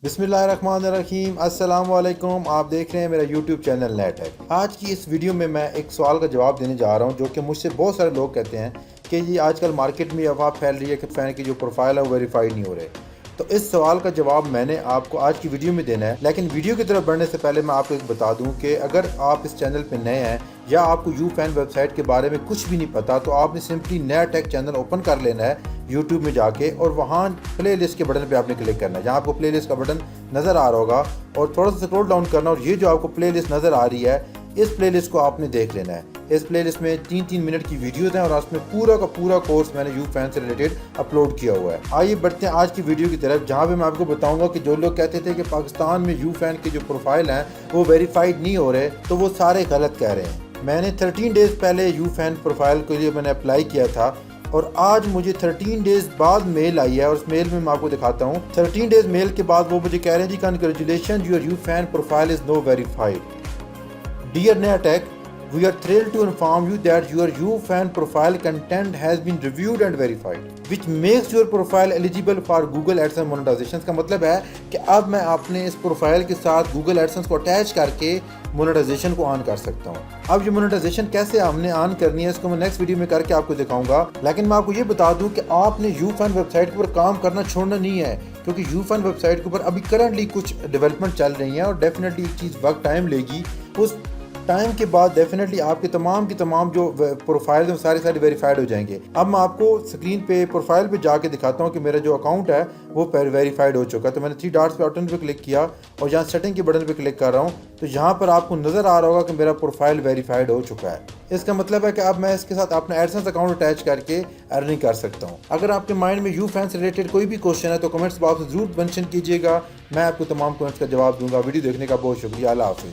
बिस्मिल्लाहिर्रहमानिर्रहीम अस्सलाम वालेकुम। आप देख रहे हैं मेरा यूट्यूब चैनल नेट है। आज की इस वीडियो में मैं एक सवाल का जवाब देने जा रहा हूं जो कि मुझसे बहुत सारे लोग कहते हैं कि ये आजकल मार्केट में अफवाह फैल रही है कि फ़ैन की जो प्रोफाइल है वो वेरीफाइड नहीं हो रहे। तो इस सवाल का जवाब मैंने आपको आज की वीडियो में देना है, लेकिन वीडियो की तरफ बढ़ने से पहले मैं आपको एक बता दूं कि अगर आप इस चैनल पर नए हैं या आपको यूफैन वेबसाइट के बारे में कुछ भी नहीं पता तो आपने सिंपली नया टेक चैनल ओपन कर लेना है यूट्यूब में जाके, और वहाँ प्ले लिस्ट के बटन पे आपने क्लिक करना है। जहाँ आपको प्ले लिस्ट का बटन नज़र आ रहा होगा और थोड़ा सा स्क्रॉल डाउन करना, और ये जो आपको प्ले लिस्ट नज़र आ रही है इस प्ले लिस्ट को आपने देख लेना है। इस प्ले लिस्ट में 3-3 मिनट की वीडियोज़ हैं और उसमें पूरा का पूरा कोर्स मैंने यूफैन से रिलेटेड अपलोड किया हुआ है। आइए बढ़ते हैं आज की वीडियो की तरफ, जहाँ पे मैं आपको बताऊंगा कि जो लोग कहते थे कि पाकिस्तान में यूफैन की जो प्रोफाइल हैं वो वेरीफाइड नहीं हो रहे, तो वो सारे गलत कह रहे हैं। मैंने 13 डेज़ पहले यूफैन प्रोफाइल के लिए मैंने अप्लाई किया था और आज मुझे 13 डेज़ बाद मेल आई है, और उस मेल में मैं आपको दिखाता हूँ। 13 डेज़ मेल के बाद वो मुझे कह रहे हैं जी congratulation, your YouFan profile is no verified. Dear NetTech, we are thrilled to inform you that your UFAN profile content has been reviewed and verified, which makes your profile eligible for Google AdSense monetization। का मतलब है कि अब मैं अपने इस profile के साथ Google AdSense को अटैच करके मोनेटाइजेशन को ऑन कर सकता हूँ। अब ये मोनेटाइजेशन कैसे हमने ऑन करनी है इसको मैं नेक्स्ट वीडियो में करके आपको दिखाऊंगा, लेकिन मैं आपको ये बता दूं कि आपने यूफैन वेबसाइट के ऊपर काम करना छोड़ना नहीं है, क्योंकि यूफैन वेबसाइट के ऊपर अभी करंटली कुछ डेवलपमेंट चल रही है और डेफिनेटली एक चीज़ वक्त टाइम लेगी। उस टाइम के बाद डेफिनेटली आपके तमाम की तमाम जो प्रोफाइल हैं सारे वेरीफाइड हो जाएंगे। अब मैं आपको स्क्रीन पे प्रोफाइल पे जाके दिखाता हूँ कि मेरा जो अकाउंट है वो वेरीफाइड हो चुका है। तो मैंने 3 डॉट्स पे बटन पे क्लिक किया और यहाँ सेटिंग के बटन पे क्लिक कर रहा हूँ, तो यहाँ पर आपको नज़र आ रहा होगा कि मेरा प्रोफाइल वेरीफाइड हो चुका है। इसका मतलब है कि अब मैं इसके साथ अपना एडसेंस अकाउंट अटैच करके अर्निंग कर सकता हूँ। अगर आपके माइंड में यूफैन से रिलेटेड कोई भी क्वेश्चन है तो कमेंट्स बॉक्स में ज़रूर मेंशन कीजिएगा, मैं आपको तमाम कमेंट्स का जवाब दूंगा। वीडियो देखने का बहुत शुक्रिया। अल्लाह हाफिज़।